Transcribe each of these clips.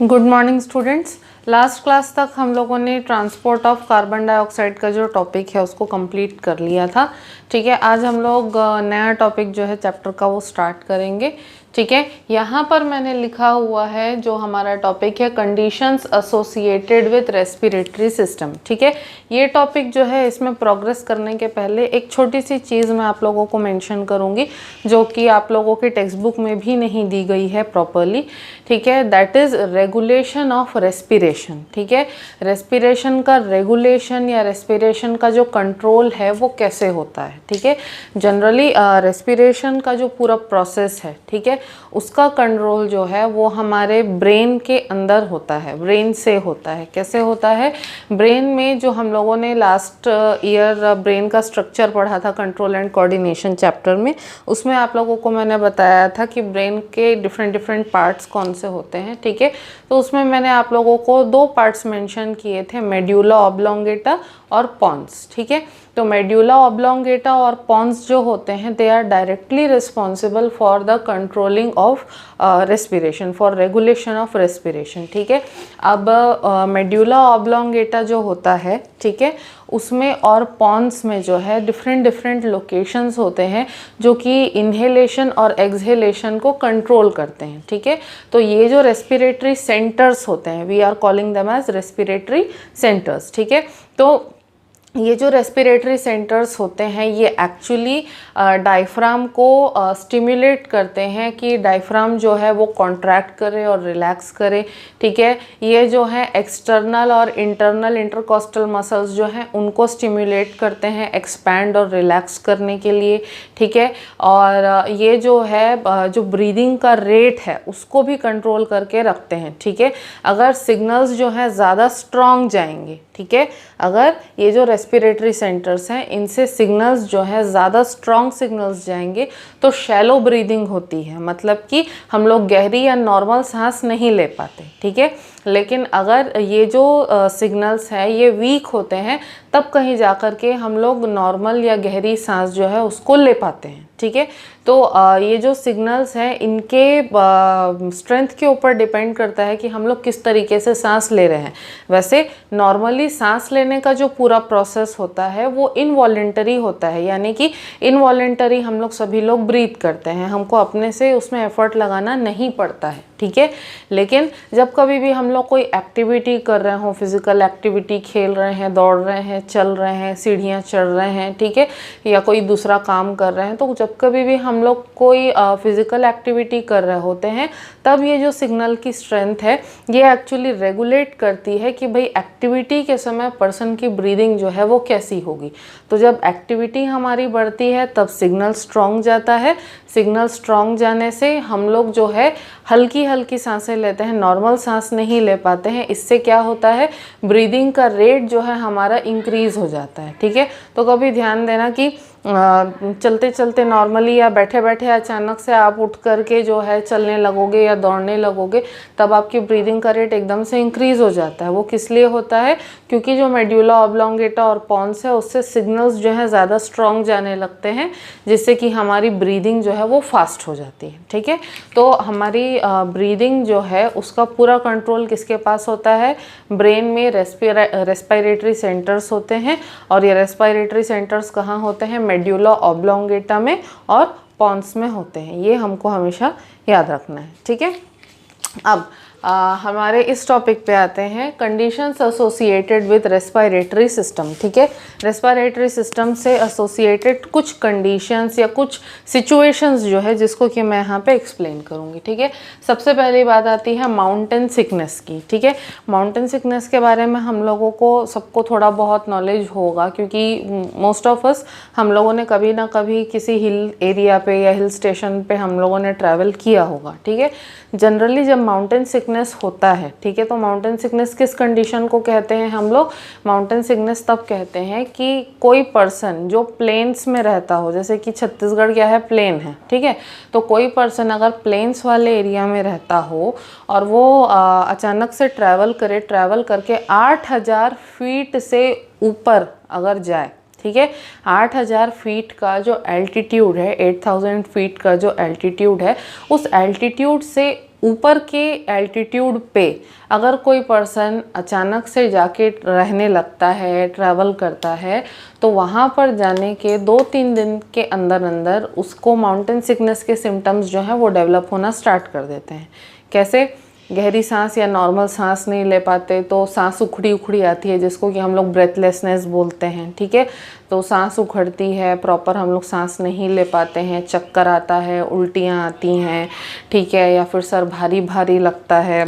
Good morning students. Last class तक हम लोगों ने ट्रांसपोर्ट ऑफ कार्बन डाइऑक्साइड का जो टॉपिक है उसको कंप्लीट कर लिया था। ठीक है, आज हम लोग नया टॉपिक जो है चैप्टर का वो स्टार्ट करेंगे। ठीक है, यहाँ पर मैंने लिखा हुआ है जो हमारा टॉपिक है conditions associated with respiratory system. ठीक है, ये टॉपिक जो है इसमें प्रोग्रेस करने के पहले एक छोटी सी चीज़ मैं आप लोगों को मेंशन करूँगी जो कि आप लोगों की टेक्स्ट बुक में भी नहीं दी गई है प्रॉपरली। ठीक है, that is regulation of respiration. ठीक है, रेस्पिरेशन का रेगुलेशन या रेस्पिरेशन का जो कंट्रोल है वो कैसे होता है। ठीक है, जनरली रेस्पिरेशन का जो पूरा प्रोसेस है, ठीक है, उसका कंट्रोल जो है वो हमारे ब्रेन के अंदर होता है, ब्रेन से होता है। कैसे होता है? ब्रेन में जो हम लोगों ने लास्ट ईयर ब्रेन का स्ट्रक्चर पढ़ा था कंट्रोल एंड कोऑर्डिनेशन चैप्टर में, उसमें आप लोगों को मैंने बताया था कि ब्रेन के डिफरेंट पार्ट्स कौन से होते हैं। ठीक है, तो उसमें मैंने आप लोगों को दो पार्ट्स मेंशन किए थे, मेड्यूला ऑब्लोंगेटा और पॉन्स। ठीक है, तो मेड्यूला ऑब्लोंगेटा और पॉन्स जो होते हैं they are directly responsible for the controlling of respiration, for regulation of respiration. ठीक है, अब मेड्यूला ऑब्लोंगेटा जो होता है, ठीक है, उसमें और पॉन्स में जो है डिफरेंट लोकेशंस होते हैं जो कि इन्हेलेशन और एक्सहेलेशन को कंट्रोल करते हैं। ठीक है, तो ये जो रेस्पिरेटरी सेंटर्स होते हैं, we are calling them as respiratory centres. ठीक है, तो ये जो रेस्पिरेटरी सेंटर्स होते हैं ये एक्चुअली डायफ्राम को स्टिमुलेट करते हैं कि डायफ्राम जो है वो कॉन्ट्रैक्ट करे और रिलैक्स करे। ठीक है, ये जो है एक्सटर्नल और इंटरनल इंटरकॉस्टल मसल्स जो हैं उनको स्टिमुलेट करते हैं एक्सपैंड और रिलैक्स करने के लिए। ठीक है, और ये जो है जो ब्रीदिंग का रेट है उसको भी कंट्रोल करके रखते हैं। ठीक है, अगर सिग्नल्स जो है ज़्यादा स्ट्रॉन्ग जाएंगे, ठीक है, अगर ये जो रेस्पिरेटरी सेंटर्स हैं इनसे सिग्नल्स जो है ज़्यादा स्ट्रॉन्ग सिग्नल्स जाएंगे तो शैलो ब्रीदिंग होती है, मतलब कि हम लोग गहरी या नॉर्मल सांस नहीं ले पाते। ठीक है, लेकिन अगर ये जो सिग्नल्स है ये वीक होते हैं तब कहीं जा कर के हम लोग नॉर्मल या गहरी सांस जो है उसको ले पाते हैं। ठीक है, तो ये जो सिग्नल्स हैं इनके स्ट्रेंथ के ऊपर डिपेंड करता है कि हम लोग किस तरीके से सांस ले रहे हैं। वैसे नॉर्मली सांस लेने का जो पूरा प्रोसेस होता है वो इनवॉलेंटरी होता है, यानी कि इनवॉलेंटरी हम लोग सभी लोग ब्रीथ करते हैं, हमको अपने से उसमें एफर्ट लगाना नहीं पड़ता है। ठीक है, लेकिन जब कभी भी हम लोग कोई एक्टिविटी कर रहे हो, फिजिकल एक्टिविटी, खेल रहे हैं, दौड़ रहे हैं, चल रहे हैं, सीढ़ियाँ चढ़ रहे हैं, ठीक है, या कोई दूसरा काम कर रहे हैं, तो जब कभी भी हम लोग कोई फिजिकल एक्टिविटी कर रहे होते हैं तब ये जो सिग्नल की स्ट्रेंथ है ये एक्चुअली रेगुलेट करती है कि भाई एक्टिविटी के समय पर्सन की ब्रीदिंग जो है वो कैसी होगी। तो जब एक्टिविटी हमारी बढ़ती है तब सिग्नल स्ट्रॉन्ग जाता है, सिग्नल स्ट्रॉन्ग जाने से हम लोग जो है हल्की हल्की सांसें लेते हैं, नॉर्मल सांस नहीं ले पाते हैं। इससे क्या होता है, ब्रीदिंग का रेट जो है हमारा इंक्रीज हो जाता है। ठीक है, तो कभी ध्यान देना कि चलते चलते नॉर्मली या बैठे बैठे अचानक से आप उठ करके जो है चलने लगोगे या दौड़ने लगोगे तब आपकी ब्रीदिंग का रेट एकदम से इंक्रीज हो जाता है। वो किस लिए होता है? क्योंकि जो मेड्यूला ऑब्लोंगेटा और पॉन्स है उससे सिग्नल्स जो है ज़्यादा स्ट्रॉन्ग जाने लगते हैं जिससे कि हमारी ब्रीदिंग जो है वो फास्ट हो जाती है। ठीक है, तो हमारी ब्रीदिंग जो है उसका पूरा कंट्रोल किसके पास होता है? ब्रेन में रेस्पिरेटरी सेंटर्स होते हैं, और ये रेस्पिरेटरी सेंटर्स कहाँ होते हैं? मेड्यूला ऑब्लोंगेटा में और पॉन्स में होते हैं। ये हमको हमेशा याद रखना है। ठीक है, अब हमारे इस टॉपिक पे आते हैं conditions associated with respiratory system. ठीक है, रेस्पिरेटरी सिस्टम से एसोसिएटेड कुछ कंडीशंस या कुछ सिचुएशंस जो है जिसको कि मैं यहाँ पे एक्सप्लेन करूँगी। ठीक है, सबसे पहली बात आती है माउंटेन सिकनेस की। ठीक है, माउंटेन सिकनेस के बारे में हम लोगों को सबको थोड़ा बहुत नॉलेज होगा क्योंकि मोस्ट ऑफ अस हम लोगों ने कभी ना कभी किसी हिल एरिया पे या हिल स्टेशन पे हम लोगों ने ट्रैवल किया होगा। ठीक है, जनरली जब माउंटेन सिकनेस होता है, ठीक है, तो माउंटेन सिकनेस किस कंडीशन को कहते हैं हम लोग? माउंटेन सिकनेस तब कहते हैं कि कोई पर्सन जो प्लेन्स में रहता हो, जैसे कि छत्तीसगढ़ क्या है? प्लेन है। ठीक है, तो कोई पर्सन अगर प्लेन्स वाले एरिया में रहता हो और वो अचानक से ट्रैवल करके 8000 फीट से ऊपर अगर जाए, ठीक है। 8000 फीट का जो एल्टीट्यूड है, 8000 फीट का जो एल्टीट्यूड है, उस एल्टीट्यूड से ऊपर के एल्टीट्यूड पे अगर कोई पर्सन अचानक से जाके रहने लगता है, ट्रैवल करता है, तो वहाँ पर जाने के 2-3 दिन के अंदर अंदर उसको माउंटेन सिकनेस के सिम्टम्स जो हैं वो डेवलप होना स्टार्ट कर देते हैं। कैसे? गहरी सांस या नॉर्मल सांस नहीं ले पाते तो सांस उखड़ी उखड़ी आती है, जिसको कि हम लोग ब्रेथलेसनेस बोलते हैं, ठीक है। तो सांस उखड़ती है, प्रॉपर हम लोग सांस नहीं ले पाते हैं, चक्कर आता है, उल्टियाँ आती हैं, ठीक है, या फिर सर भारी भारी लगता है,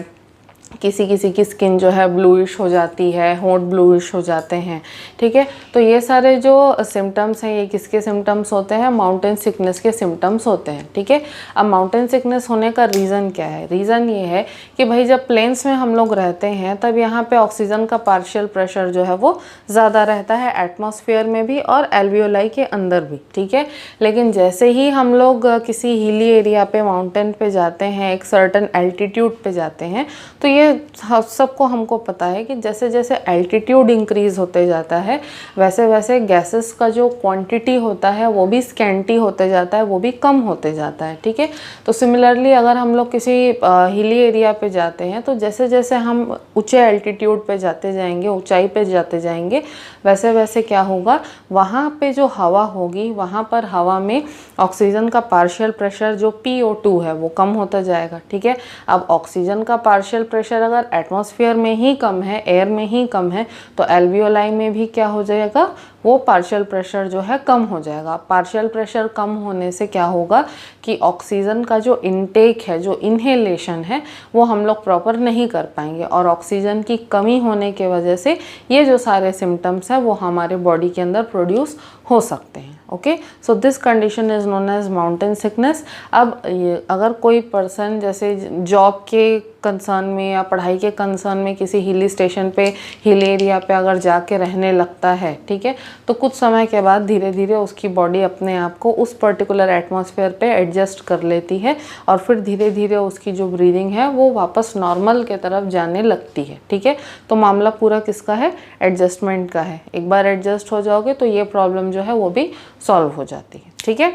किसी किसी की स्किन जो है ब्लूइश हो जाती है, होंठ ब्लूइश हो जाते हैं, ठीक है। तो ये सारे जो सिम्टम्स हैं ये किसके सिम्टम्स होते हैं? माउंटेन सिकनेस के सिम्टम्स होते हैं, ठीक है। अब माउंटेन सिकनेस होने का रीज़न क्या है? रीज़न ये है कि भाई जब प्लेन्स में हम लोग रहते हैं तब यहाँ पे ऑक्सीजन का पार्शियल प्रेशर जो है वो ज़्यादा रहता है, एटमॉस्फेयर में भी और एल्वियोलाई के अंदर भी, ठीक है। लेकिन जैसे ही हम लोग किसी हिली एरिया पे, माउंटेन पे जाते हैं, एक सर्टन एल्टीट्यूड पे जाते हैं, तो ये सबको हमको पता है कि जैसे जैसे एल्टीट्यूड इंक्रीज होते जाता है वैसे वैसे गैसेस का जो क्वांटिटी होता है वो भी स्कैंटी होते जाता है, वो भी कम होते जाता है, ठीक है। तो सिमिलरली अगर हम लोग किसी हिली एरिया पे जाते हैं तो जैसे जैसे हम ऊंचे एल्टीट्यूड पे जाते जाएंगे, ऊंचाई पे जाते जाएंगे, वैसे वैसे क्या होगा, वहाँ पे जो हवा होगी वहाँ पर हवा में ऑक्सीजन का पार्शियल प्रेशर जो PO2 है वो कम होता जाएगा, ठीक है। अब ऑक्सीजन का पार्शियल प्रेशर अगर एटमॉस्फेयर में ही कम है, एयर में ही कम है, तो एल्वियोलाई में भी क्या हो जाएगा, वो पार्शियल प्रेशर जो है कम हो जाएगा। पार्शियल प्रेशर कम होने से क्या होगा कि ऑक्सीजन का जो इनटेक है, जो इन्हेलेशन है, वो हम लोग प्रॉपर नहीं कर पाएंगे, और ऑक्सीजन की कमी होने के वजह से ये जो सारे सिम्टम्स हैं वो हमारे बॉडी के अंदर प्रोड्यूस हो सकते हैं। Okay, so this condition is known as mountain sickness. अब अगर कोई पर्सन जैसे जॉब के कंसर्न में या पढ़ाई के कंसर्न में किसी हिली स्टेशन पे, हिल एरिया पे अगर जाके रहने लगता है, ठीक है, तो कुछ समय के बाद धीरे धीरे उसकी बॉडी अपने आप को उस पर्टिकुलर एटमॉस्फेयर पे एडजस्ट कर लेती है, और फिर धीरे धीरे उसकी जो ब्रीदिंग है वो वापस नॉर्मल के तरफ जाने लगती है, ठीक है। तो मामला पूरा किसका है? एडजस्टमेंट का है। एक बार एडजस्ट हो जाओगे तो ये प्रॉब्लम जो है वो भी सॉल्व हो जाती है, ठीक है।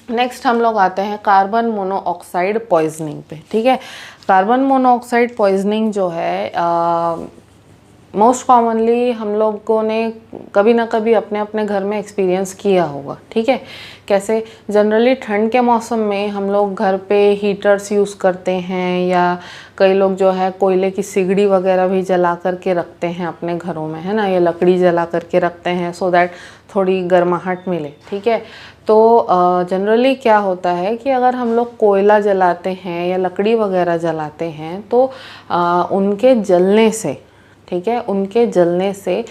नेक्स्ट हम लोग आते हैं कार्बन मोनोऑक्साइड पॉइजनिंग पे, ठीक है। कार्बन मोनोऑक्साइड पॉइजनिंग जो है मोस्ट कॉमनली हम लोगों ने कभी ना कभी अपने अपने घर में एक्सपीरियंस किया होगा, ठीक है। कैसे? जनरली ठंड के मौसम में हम लोग घर पे हीटर्स यूज़ करते हैं, या कई लोग जो है कोयले की सिगड़ी वगैरह भी जला करके रखते हैं अपने घरों में, है ना, या लकड़ी जला करके रखते हैं सो दैट थोड़ी गर्माहट मिले, ठीक है। तो जनरली क्या होता है कि अगर हम लोग कोयला जलाते हैं या लकड़ी वगैरह जलाते हैं तो उनके जलने से, ठीक है, उनके जलने से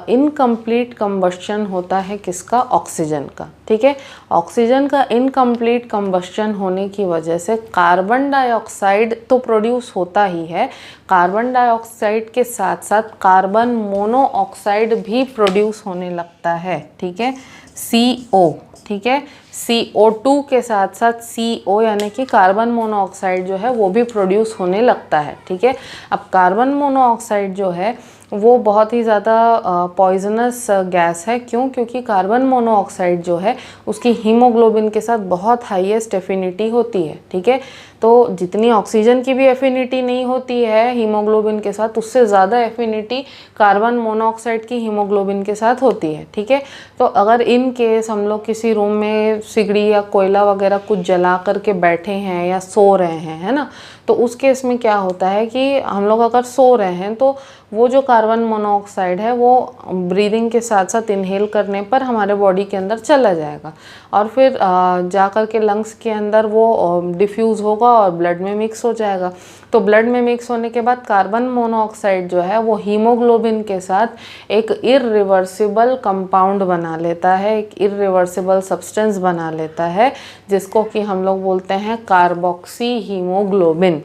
इनकम्प्लीट कंबस्शन होता है किसका? ऑक्सीजन का, ठीक है। ऑक्सीजन का इनकम्प्लीट कंबस्शन होने की वजह से कार्बन डाइऑक्साइड तो प्रोड्यूस होता ही है, कार्बन डाइऑक्साइड के साथ साथ कार्बन मोनोऑक्साइड भी प्रोड्यूस होने लगता है, ठीक है, CO, ठीक है। CO2 के साथ साथ CO यानी कि कार्बन मोनोऑक्साइड जो है वो भी प्रोड्यूस होने लगता है, ठीक है। अब कार्बन मोनोऑक्साइड जो है वो बहुत ही ज़्यादा पॉइजनस गैस है। क्यों? क्योंकि कार्बन मोनोऑक्साइड जो है उसकी हीमोग्लोबिन के साथ बहुत हाईएस्ट एफिनिटी होती है, ठीक है। तो जितनी ऑक्सीजन की भी एफिनिटी नहीं होती है हीमोग्लोबिन के साथ, उससे ज़्यादा एफिनिटी कार्बन मोनोऑक्साइड की हीमोग्लोबिन के साथ होती है, ठीक है। तो अगर इन केस हम लोग किसी रूम में सिगड़ी या कोयला वगैरह कुछ जला करके बैठे हैं या सो रहे हैं, है ना, तो उस केस में क्या होता है कि हम लोग अगर सो रहे हैं तो वो जो कार्बन मोनोऑक्साइड है वो ब्रीदिंग के साथ साथ इनहेल करने पर हमारे बॉडी के अंदर चला जाएगा, और फिर जा कर के लंग्स के अंदर वो डिफ्यूज़ होगा और ब्लड में मिक्स हो जाएगा। तो ब्लड में मिक्स होने के बाद कार्बन मोनोऑक्साइड जो है वो हीमोग्लोबिन के साथ एक इरिवर्सिबल कंपाउंड बना लेता है, एक इरिवर्सिबल सब्सटेंस बना लेता है, जिसको कि हम लोग बोलते हैं कार्बोक्सी हीमोग्लोबिन,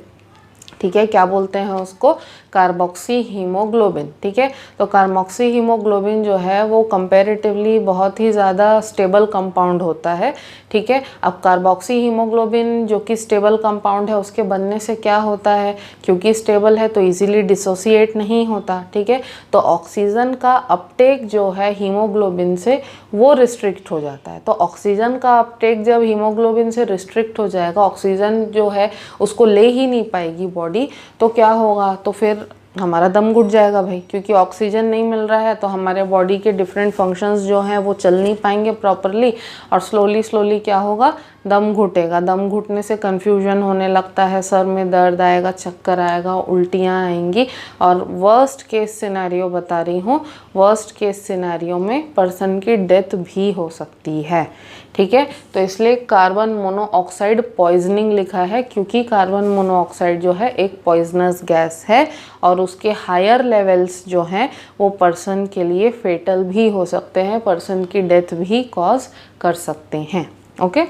ठीक ठीक है, क्या बोलते हैं उसको, कार्बोक्सी हीमोग्लोबिन। ठीक है, तो कार्बोक्सी हीमोग्लोबिन जो है वो कंपैरेटिवली बहुत ही ज़्यादा स्टेबल कंपाउंड होता है। ठीक है, अब कार्बोक्सी हीमोग्लोबिन जो कि स्टेबल कंपाउंड है उसके बनने से क्या होता है, क्योंकि स्टेबल है तो इजीली डिसोसिएट नहीं होता। ठीक है, तो ऑक्सीजन का अपटेक जो है हीमोग्लोबिन से वो रिस्ट्रिक्ट हो जाता है। तो ऑक्सीजन का अपटेक जब हीमोग्लोबिन से रिस्ट्रिक्ट हो जाएगा, ऑक्सीजन जो है उसको ले ही नहीं पाएगी बॉडी, तो क्या होगा, तो फिर हमारा दम घुट जाएगा भाई, क्योंकि ऑक्सीजन नहीं मिल रहा है तो हमारे बॉडी के डिफरेंट फंक्शंस जो हैं वो चल नहीं पाएंगे प्रॉपरली, और स्लोली क्या होगा, दम घुटेगा। दम घुटने से कन्फ्यूजन होने लगता है, सर में दर्द आएगा, चक्कर आएगा, उल्टियाँ आएंगी, और वर्स्ट केस सिनेरियो बता रही हूँ, वर्स्ट केस सिनेरियो में पर्सन की डेथ भी हो सकती है। ठीक है, तो इसलिए कार्बन मोनोऑक्साइड पॉइजनिंग लिखा है, क्योंकि कार्बन मोनोऑक्साइड जो है एक पॉइजनस गैस है और उसके हायर लेवल्स जो हैं वो पर्सन के लिए फेटल भी हो सकते हैं, पर्सन की डेथ भी कॉज कर सकते हैं। Okay,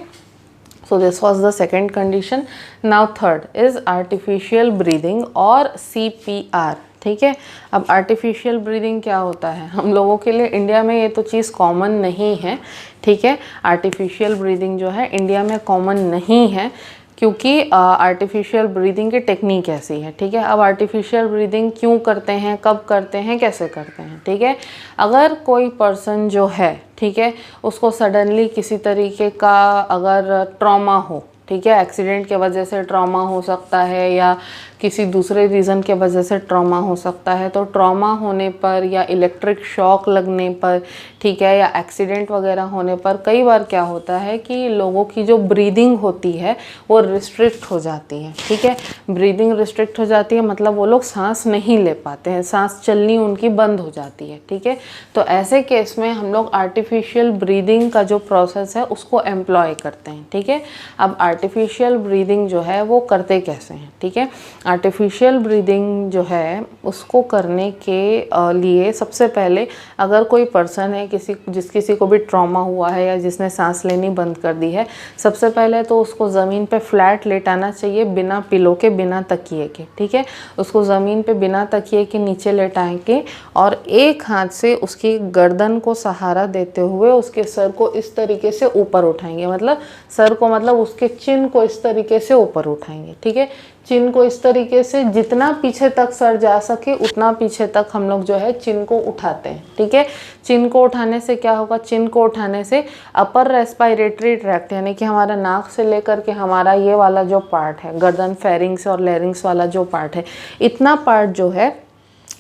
so this was the second condition. Now third is artificial breathing और CPR। ठीक है, अब आर्टिफिशियल ब्रीदिंग क्या होता है, हम लोगों के लिए इंडिया में ये तो चीज़ कॉमन नहीं है। ठीक है, आर्टिफिशियल ब्रीदिंग जो है इंडिया में कॉमन नहीं है, क्योंकि आर्टिफिशियल ब्रीदिंग की टेक्निक ऐसी है। ठीक है, अब आर्टिफिशियल ब्रीदिंग क्यों करते हैं, कब करते हैं, कैसे करते हैं। ठीक है, अगर कोई पर्सन जो है, ठीक है, उसको सडनली किसी तरीके का अगर ट्रॉमा हो, ठीक है, एक्सीडेंट के वजह से ट्रॉमा हो सकता है या किसी दूसरे रीज़न के वजह से ट्रॉमा हो सकता है, तो ट्रॉमा होने पर या इलेक्ट्रिक शॉक लगने पर, ठीक है, या एक्सीडेंट वगैरह होने पर कई बार क्या होता है कि लोगों की जो ब्रीदिंग होती है वो रिस्ट्रिक्ट हो जाती है। ठीक है, ब्रीदिंग रिस्ट्रिक्ट हो जाती है मतलब वो लोग सांस नहीं ले पाते हैं, सांस चलनी उनकी बंद हो जाती है। ठीक है, तो ऐसे केस में हम लोग आर्टिफिशियल ब्रीदिंग का जो प्रोसेस है उसको एम्प्लॉय करते हैं। ठीक है, अब आर्टिफिशियल ब्रीदिंग जो है वो करते कैसे हैं। ठीक है, आर्टिफिशियल ब्रीदिंग जो है उसको करने के लिए सबसे पहले अगर कोई पर्सन है किसी को भी ट्रॉमा हुआ है या जिसने सांस लेनी बंद कर दी है, सबसे पहले तो उसको ज़मीन पे फ्लैट लेटाना चाहिए, बिना पिलो के, बिना तकिए के। ठीक है, उसको ज़मीन पे बिना तकिए के नीचे लेटाएं के और एक हाथ से उसकी गर्दन को सहारा देते हुए उसके सर को इस तरीके से ऊपर उठाएंगे, मतलब सर को मतलब उसके चिन को इस तरीके से ऊपर उठाएंगे। ठीक है, चिन को इस तरीके से जितना पीछे तक सर जा सके उतना पीछे तक हम लोग जो है चिन को उठाते हैं। ठीक है, चिन को उठाने से क्या होगा, चिन को उठाने से अपर रेस्पिरेटरी ट्रैक्ट यानी कि हमारा नाक से लेकर के हमारा ये वाला जो पार्ट है, गर्दन, फेरिंग्स और लैरिंग्स वाला जो पार्ट है, इतना पार्ट जो है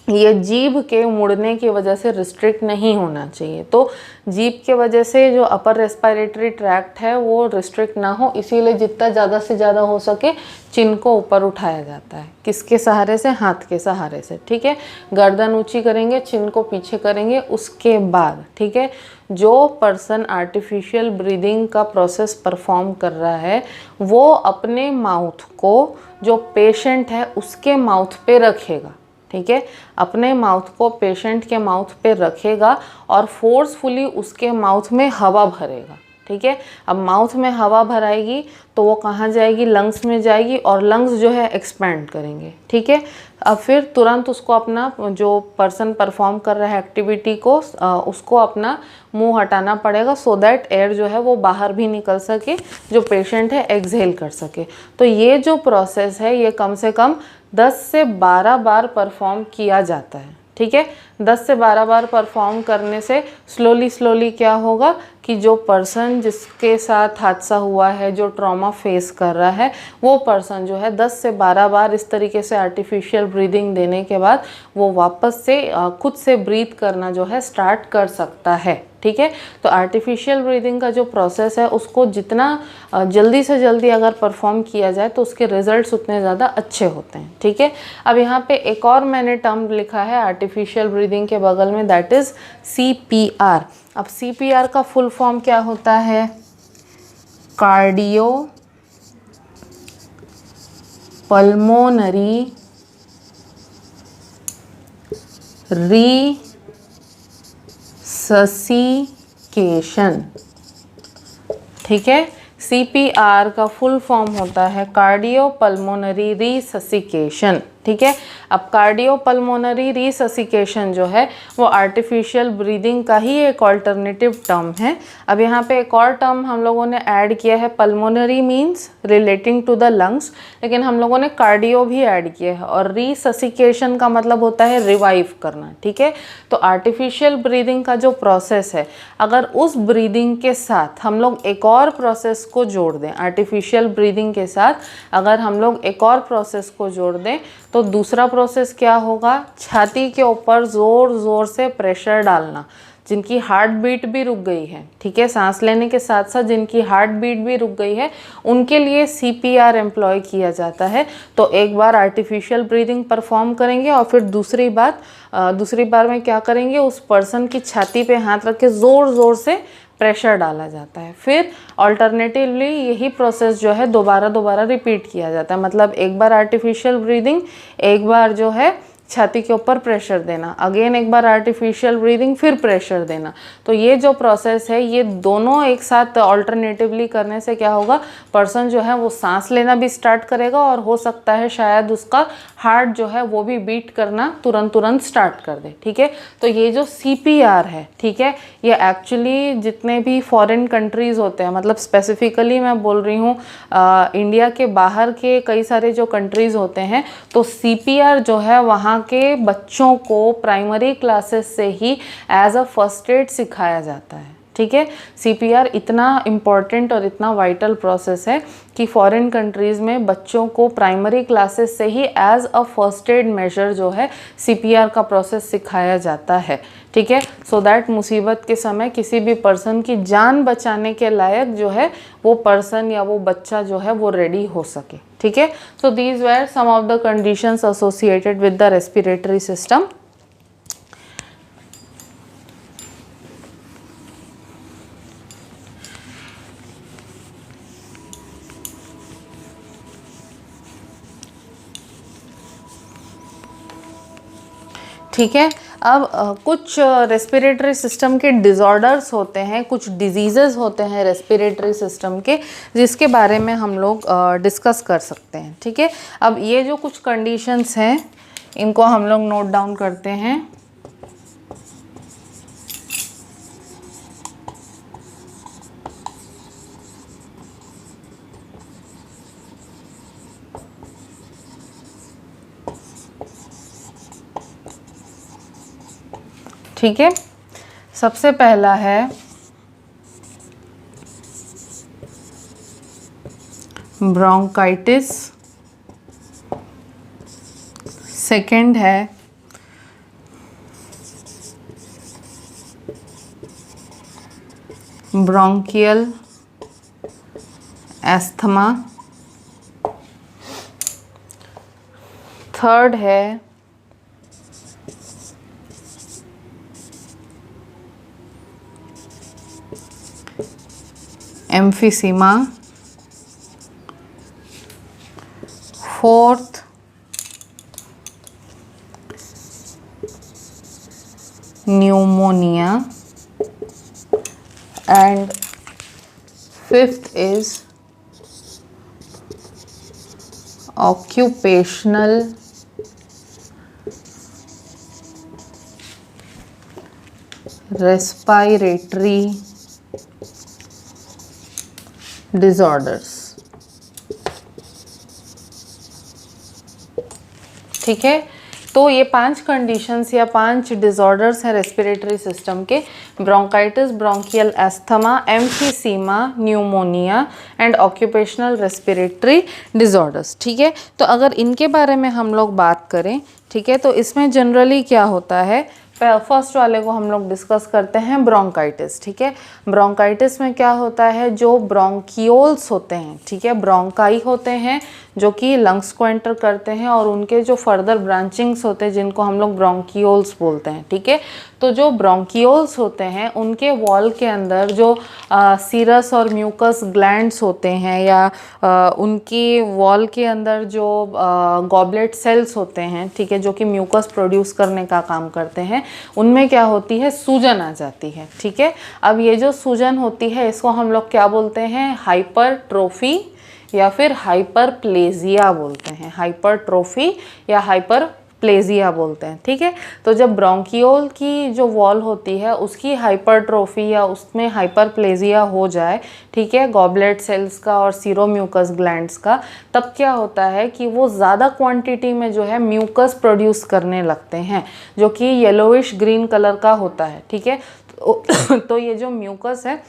ये जीभ के मुड़ने की वजह से रिस्ट्रिक्ट नहीं होना चाहिए। तो जीभ के वजह से जो अपर रेस्पिरेटरी ट्रैक्ट है वो रिस्ट्रिक्ट ना हो, इसीलिए जितना ज़्यादा से ज़्यादा हो सके चिन को ऊपर उठाया जाता है। किसके सहारे से, हाथ के सहारे से। ठीक है, गर्दन ऊंची करेंगे, चिन को पीछे करेंगे, उसके बाद ठीक है जो पर्सन आर्टिफिशियल ब्रीदिंग का प्रोसेस परफॉर्म कर रहा है वो अपने माउथ को जो पेशेंट है उसके माउथ पे रखेगा। ठीक है, अपने माउथ को पेशेंट के माउथ पे रखेगा और फोर्सफुली उसके माउथ में हवा भरेगा। ठीक है, अब माउथ में हवा भराएगी तो वो कहाँ जाएगी, लंग्स में जाएगी और लंग्स जो है एक्सपैंड करेंगे। ठीक है, अब फिर तुरंत उसको अपना जो पर्सन परफॉर्म कर रहा है एक्टिविटी को उसको अपना मुंह हटाना पड़ेगा, सो दैट एयर जो है वो बाहर भी निकल सके, जो पेशेंट है एक्सहेल कर सके। तो ये जो प्रोसेस है ये कम से कम 10 से 12 बार परफॉर्म किया जाता है। ठीक है, 10 से 12 बार परफॉर्म करने से स्लोली क्या होगा कि जो पर्सन जिसके साथ हादसा हुआ है, जो ट्रॉमा फेस कर रहा है, वो पर्सन जो है 10 से 12 बार इस तरीके से आर्टिफिशियल ब्रीदिंग देने के बाद वो वापस से खुद से ब्रीथ करना जो है स्टार्ट कर सकता है। ठीक है, तो आर्टिफिशियल ब्रीदिंग का जो प्रोसेस है उसको जितना जल्दी से जल्दी अगर परफॉर्म किया जाए तो उसके रिजल्ट्स उतने ज़्यादा अच्छे होते हैं। ठीक है, अब यहाँ पे एक और मैंने टर्म लिखा है आर्टिफिशियल ब्रीदिंग के बगल में, दैट इज़ CPR। अब CPR का फुल फॉर्म क्या होता है, कार्डियो पल्मोनरी रिससिकेशन। ठीक है, CPR का फुल फॉर्म होता है कार्डियोपल्मोनरी रिससिकेशन, ठीक है। अब कार्डियोपल्मोनरी रिससिकेशन जो है वो आर्टिफिशियल ब्रीदिंग का ही एक ऑल्टरनेटिव टर्म है। अब यहाँ पे एक और टर्म हम लोगों ने ऐड किया है, pulmonary means relating to the lungs, लेकिन हम लोगों ने कार्डियो भी ऐड किया है, और रिससिकेशन का मतलब होता है रिवाइव करना, ठीक है। तो आर्टिफिशियल ब्रीदिंग का जो प्रोसेस है, अगर उस ब्रीदिंग के साथ हम लोग एक और प्रोसेस को जोड़ दें, आर्टिफिशियल ब्रीदिंग के साथ अगर हम लोग एक और प्रोसेस को जोड़ दें, तो दूसरा प्रोसेस क्या होगा, छाती के ऊपर ज़ोर ज़ोर से प्रेशर डालना। जिनकी हार्ट बीट भी रुक गई है, ठीक है, सांस लेने के साथ साथ जिनकी हार्ट बीट भी रुक गई है, उनके लिए CPR एम्प्लॉय किया जाता है। तो एक बार आर्टिफिशियल ब्रीदिंग परफॉर्म करेंगे और फिर दूसरी बार में क्या करेंगे, उस पर्सन की छाती पे हाथ रख के ज़ोर ज़ोर से प्रेशर डाला जाता है। फिर अल्टरनेटिवली यही प्रोसेस जो है दोबारा रिपीट किया जाता है। मतलब एक बार आर्टिफिशियल ब्रीदिंग, एक बार जो है छाती के ऊपर प्रेशर देना, अगेन एक बार आर्टिफिशियल ब्रीदिंग, फिर प्रेशर देना। तो ये जो प्रोसेस है, ये दोनों एक साथ अल्टरनेटिवली करने से क्या होगा, पर्सन जो है वो सांस लेना भी स्टार्ट करेगा, और हो सकता है शायद उसका हार्ट जो है वो भी बीट करना तुरंत स्टार्ट कर दे, ठीक है। तो ये जो CPR है, ठीक है, ये एक्चुअली जितने भी फॉरेन कंट्रीज़ होते हैं, मतलब स्पेसिफिकली मैं बोल रही हूँ इंडिया के बाहर के कई सारे जो कंट्रीज़ होते हैं, तो CPR जो है वहाँ के बच्चों को प्राइमरी क्लासेस से ही एज अ फर्स्ट एड सिखाया जाता है, ठीक है। CPR इतना इम्पॉर्टेंट और इतना वाइटल प्रोसेस है कि फॉरेन कंट्रीज़ में बच्चों को प्राइमरी क्लासेस से ही as a first aid measure जो है CPR का प्रोसेस सिखाया जाता है, ठीक है। सो दैट मुसीबत के समय किसी भी पर्सन की जान बचाने के लायक जो है वो पर्सन या वो बच्चा जो है वो रेडी हो सके, ठीक है। So these were some of the conditions associated with the respiratory system. ठीक है। अब कुछ रेस्पिरेटरी सिस्टम के डिसऑर्डर्स होते हैं, कुछ डिजीज़ेस होते हैं रेस्पिरेटरी सिस्टम के, जिसके बारे में हम लोग डिस्कस कर सकते हैं, ठीक है। अब ये जो कुछ कंडीशंस हैं, इनको हम लोग नोट डाउन करते हैं। ठीक है, सबसे पहला है ब्रोंकाइटिस, सेकंड है ब्रोंकियल एस्थमा, थर्ड है emphysema, fourth pneumonia, and fifth is occupational respiratory disorders। ठीक है, तो ये 5 कंडीशंस या 5 डिसऑर्डर्स हैं रेस्पिरेटरी सिस्टम के, bronchitis, bronchial asthma, emphysema, pneumonia and occupational respiratory disorders. ठीक है, तो अगर इनके बारे में हम लोग बात करें, ठीक है, तो इसमें जनरली क्या होता है, फर्स्ट वाले को हम लोग डिस्कस करते हैं ब्रोंकाइटिस। ठीक है, ब्रोंकाइटिस में क्या होता है, जो ब्रोंकियोल्स होते हैं, ठीक है, ब्रोंकाई होते हैं जो कि लंग्स को एंटर करते हैं, और उनके जो फर्दर ब्रांचिंग्स होते हैं जिनको हम लोग ब्रोंकियोल्स बोलते हैं। ठीक है, तो जो ब्रोंकियोल्स होते हैं उनके वॉल के अंदर जो सीरस और म्यूकस ग्लैंड्स होते हैं, या उनकी वॉल के अंदर जो गॉबलेट सेल्स होते हैं, ठीक है, जो कि म्यूकस प्रोड्यूस करने का काम करते हैं, उनमें क्या होती है, सूजन आ जाती है। ठीक है, अब ये जो सूजन होती है इसको हम लोग क्या बोलते हैं, हाइपरट्रोफी या फिर हाइपरप्लेजिया बोलते हैं। हाइपरट्रोफी या हाइपरप्लेजिया बोलते हैं। ठीक है, तो जब ब्रोंकियोल की जो वॉल होती है उसकी हाइपरट्रोफी या उसमें हाइपरप्लेजिया हो जाए, ठीक है, गॉबलेट सेल्स का और सीरोम्यूकस ग्लैंड्स का, तब क्या होता है कि वो ज़्यादा क्वांटिटी में जो है म्यूकस प्रोड्यूस करने लगते हैं जो कि येलोइश ग्रीन कलर का होता है। ठीक है, तो ये जो म्यूकस है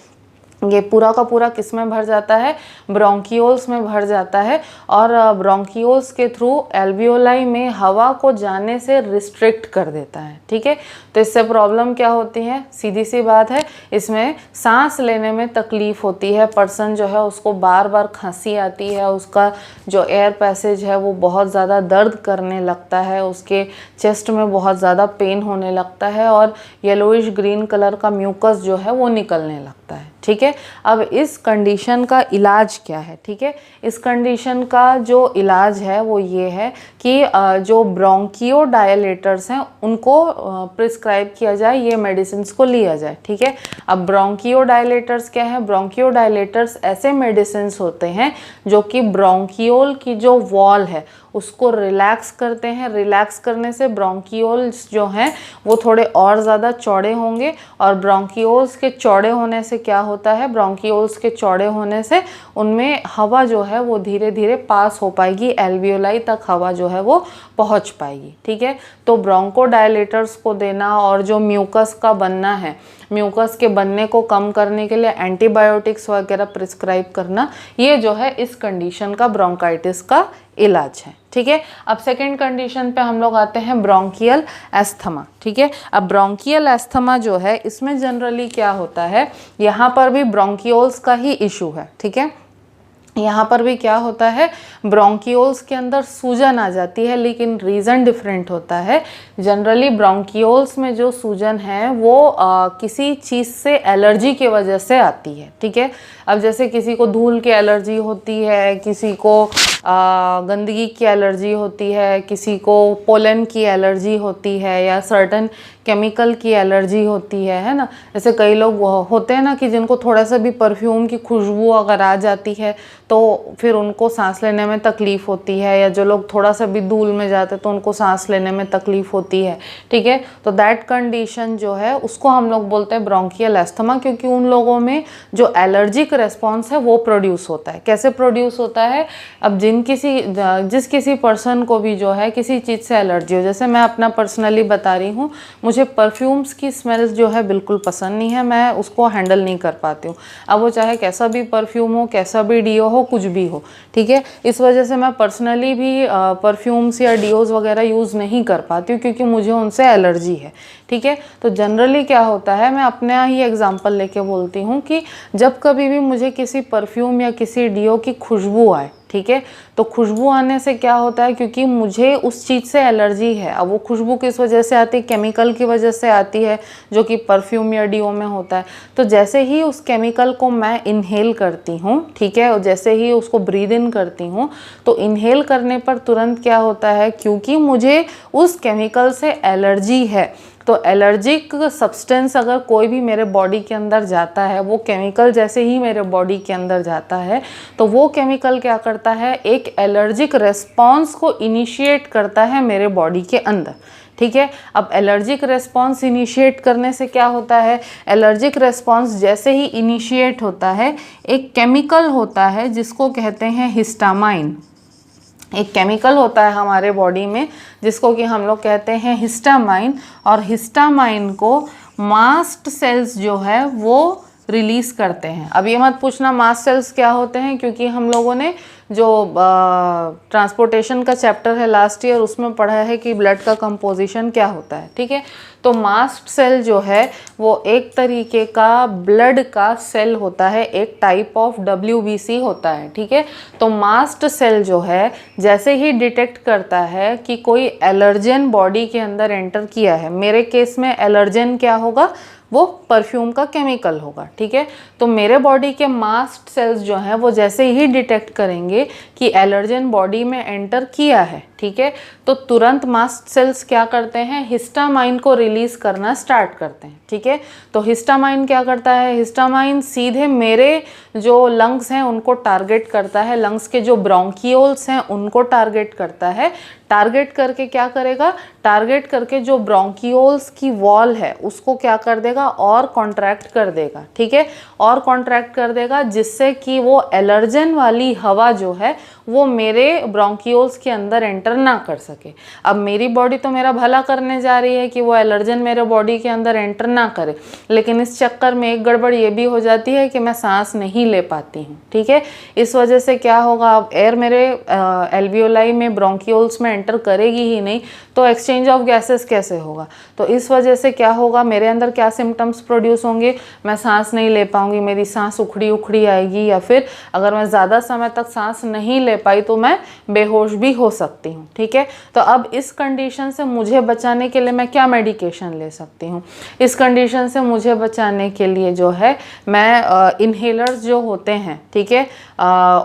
ये पूरा का पूरा किस में भर जाता है, ब्रोंकियोल्स में भर जाता है और ब्रोंकियोल्स के थ्रू एल्वियोलाई में हवा को जाने से रिस्ट्रिक्ट कर देता है। ठीक है, तो इससे प्रॉब्लम क्या होती है, सीधी सी बात है, इसमें सांस लेने में तकलीफ होती है। पर्सन जो है उसको बार बार खांसी आती है, उसका जो एयर पैसेज है वो बहुत ज़्यादा दर्द करने लगता है, उसके चेस्ट में बहुत ज़्यादा पेन होने लगता है और येलोइश ग्रीन कलर का म्यूकस जो है वो निकलने लगता है। ठीक है, अब इस कंडीशन का इलाज क्या है। ठीक है, इस कंडीशन का जो इलाज है वो ये है कि जो ब्रोंकियोडायलेटर्स हैं उनको प्रिस्क्राइब किया जाए, ये मेडिसिन्स को लिया जाए। ठीक है, अब ब्रोंकियोडायलेटर्स क्या है, ब्रोंकियोडायलेटर्स ऐसे मेडिसिन्स होते हैं जो कि ब्रोंकियोल की जो वॉल है उसको रिलैक्स करते हैं। रिलैक्स करने से ब्रोंकियोल्स जो हैं वो थोड़े और ज़्यादा चौड़े होंगे और ब्रोंकियोल्स के चौड़े होने से क्या होता है, ब्रोंकियोल्स के चौड़े होने से उनमें हवा जो है वो धीरे धीरे पास हो पाएगी, एल्वियोलाई तक हवा जो है वो पहुंच पाएगी। ठीक है, तो ब्रोंकोडायलेटर्स को देना और जो म्यूकस का बनना है, म्यूकस के बनने को कम करने के लिए एंटीबायोटिक्स वगैरह प्रिस्क्राइब करना, ये जो है इस कंडीशन का ब्रोंकाइटिस का इलाज है। ठीक है, अब सेकंड कंडीशन पे हम लोग आते हैं, ब्रोंकियल एस्थमा। ठीक है, अब ब्रोंकियल एस्थमा जो है इसमें जनरली क्या होता है, यहाँ पर भी ब्रोंकियोल्स का ही इशू है। ठीक है, यहाँ पर भी क्या होता है, ब्रोंकियोल्स के अंदर सूजन आ जाती है, लेकिन रीज़न डिफरेंट होता है। जनरली ब्रोंकियोल्स में जो सूजन है वो किसी चीज़ से एलर्जी की वजह से आती है। ठीक है, अब जैसे किसी को धूल की एलर्जी होती है, किसी को गंदगी की एलर्जी होती है, किसी को पोलन की एलर्जी होती है या सर्टन केमिकल की एलर्जी होती है ना। जैसे कई लोग होते हैं ना कि जिनको थोड़ा सा भी परफ्यूम की खुशबू अगर आ जाती है तो फिर उनको सांस लेने में तकलीफ़ होती है, या जो लोग थोड़ा सा भी धूल में जाते हैं तो उनको सांस लेने में तकलीफ़ होती है। ठीक है, तो दैट कंडीशन जो है उसको हम लोग बोलते हैं ब्रोंकियल एस्थमा, क्योंकि उन लोगों में जो एलर्जिक रेस्पॉन्स है वो प्रोड्यूस होता है। कैसे प्रोड्यूस होता है, अब जिस किसी पर्सन को भी जो है किसी चीज़ से एलर्जी हो, जैसे मैं अपना पर्सनली बता रही हूँ, मुझे परफ्यूम्स की स्मेल्स जो है बिल्कुल पसंद नहीं है, मैं उसको हैंडल नहीं कर पाती हूँ। अब वो चाहे कैसा भी परफ्यूम हो, कैसा भी डीओ हो, कुछ भी हो। ठीक है, इस वजह से मैं पर्सनली भी परफ्यूम्स या डीओज वगैरह यूज़ नहीं कर पाती हूँ क्योंकि मुझे उनसे एलर्जी है। ठीक है, तो जनरली क्या होता है, मैं अपना ही एग्जांपल लेके बोलती हूँ कि जब कभी भी मुझे किसी परफ्यूम या किसी डीओ की खुशबू आए, ठीक है, तो खुशबू आने से क्या होता है, क्योंकि मुझे उस चीज़ से एलर्जी है। अब वो खुशबू किस वजह से आती है, केमिकल की वजह से आती है जो कि परफ्यूम या डीओ में होता है। तो जैसे ही उस केमिकल को मैं इनहेल करती हूँ, ठीक है, और जैसे ही उसको ब्रीद इन करती हूँ, तो इनहेल करने पर तुरंत क्या होता है, क्योंकि मुझे उस केमिकल से एलर्जी है, तो एलर्जिक सब्सटेंस अगर कोई भी मेरे बॉडी के अंदर जाता है, वो केमिकल जैसे ही मेरे बॉडी के अंदर जाता है तो वो केमिकल क्या करता है, एक एलर्जिक रेस्पॉन्स को इनिशिएट करता है मेरे बॉडी के अंदर। ठीक है, अब एलर्जिक रेस्पॉन्स इनिशिएट करने से क्या होता है, एलर्जिक रेस्पॉन्स जैसे ही इनिशिएट होता है, एक केमिकल होता है जिसको कहते हैं हिस्टामाइन। एक केमिकल होता है हमारे बॉडी में जिसको कि हम लोग कहते हैं हिस्टामाइन, और हिस्टामाइन को मास्ट सेल्स जो है वो रिलीज़ करते हैं। अब ये मत पूछना मास्ट सेल्स क्या होते हैं, क्योंकि हम लोगों ने जो ट्रांसपोर्टेशन का चैप्टर है लास्ट ईयर उसमें पढ़ा है कि ब्लड का कंपोजिशन क्या होता है। ठीक है, तो मास्ट सेल जो है वो एक तरीके का ब्लड का सेल होता है, एक टाइप ऑफ WBC होता है। ठीक है, तो मास्ट सेल जो है जैसे ही डिटेक्ट करता है कि कोई एलर्जन बॉडी के अंदर एंटर किया है, मेरे केस में एलर्जन क्या होगा, वो परफ्यूम का केमिकल होगा। ठीक है, तो मेरे बॉडी के मास्ट सेल्स जो हैं वो जैसे ही डिटेक्ट करेंगे कि एलर्जन बॉडी में एंटर किया है, ठीक है, तो तुरंत मास्ट सेल्स क्या करते हैं, हिस्टामाइन को रिलीज करना स्टार्ट करते हैं। ठीक है, तो हिस्टामाइन क्या करता है, हिस्टामाइन सीधे मेरे जो लंग्स हैं उनको टारगेट करता है, लंग्स के जो ब्रोंकियोल्स हैं उनको टारगेट करता है। टारगेट करके क्या करेगा, टारगेट करके जो ब्रोंकियोल्स की वॉल है उसको क्या कर देगा, और कॉन्ट्रैक्ट कर देगा। ठीक है, और कॉन्ट्रैक्ट कर देगा, जिससे कि वो एलर्जन वाली हवा जो है वो मेरे ब्रोंकियोल्स के अंदर एंटर ना कर सके। अब मेरी बॉडी तो मेरा भला करने जा रही है कि वो एलर्जन मेरे बॉडी के अंदर एंटर ना करे, लेकिन इस चक्कर में एक गड़बड़ ये भी हो जाती है कि मैं सांस नहीं ले पाती हूँ। ठीक है, इस वजह से क्या होगा, अब एयर मेरे एल्वियोलाई में ब्रोंकियोल्स में एंटर करेगी ही नहीं, तो एक्सचेंज ऑफ गैसेस कैसे होगा। तो इस वजह से क्या होगा, मेरे अंदर क्या सिम्टम्स प्रोड्यूस होंगे, मैं सांस नहीं ले पाऊंगी, मेरी सांस उखड़ी उखड़ी आएगी, या फिर अगर मैं ज़्यादा समय तक सांस नहीं ले पाई तो मैं बेहोश भी हो सकती हूँ। ठीक है, तो अब इस कंडीशन से मुझे बचाने के लिए मैं क्या मेडिकेशन ले सकती हूँ, इस कंडीशन से मुझे बचाने के लिए जो है मैं इन्हेलर्स जो होते हैं, ठीक है,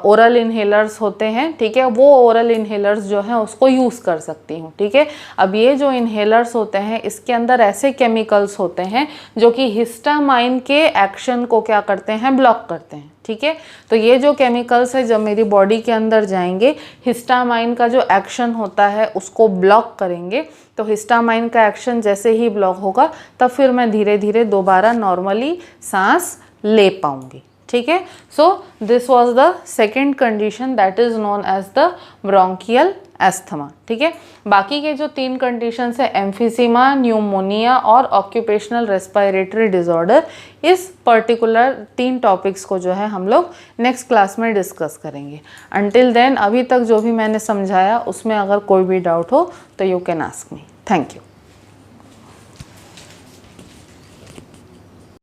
ओरल इन्हेलर्स होते हैं, ठीक है, वो ओरल इन्हेलर्स जो हैं उसको यूज़ कर सकती हूँ। ठीक है, अब ये जो इन्हेलर्स होते हैं इसके अंदर ऐसे केमिकल्स होते हैं जो कि हिस्टामाइन के एक्शन को क्या करते हैं, ब्लॉक करते हैं। ठीक है, तो ये जो केमिकल्स है जब मेरी बॉडी के अंदर जाएंगे, हिस्टामाइन का जो एक्शन होता है उसको ब्लॉक करेंगे। तो हिस्टामाइन का एक्शन जैसे ही ब्लॉक होगा तब फिर मैं धीरे धीरे दोबारा नॉर्मली सांस ले पाऊंगी। ठीक है, so this was the second condition that is known as the bronchial asthma. ठीक है, बाकी के जो 3 कंडीशंस है, एम्फिसीमा, न्यूमोनिया और ऑक्यूपेशनल रेस्पिरेटरी डिसऑर्डर, इस पर्टिकुलर 3 टॉपिक्स को जो है हम लोग नेक्स्ट क्लास में डिस्कस करेंगे। अंटिल देन अभी तक जो भी मैंने समझाया उसमें अगर कोई भी डाउट हो तो you can ask me. Thank you.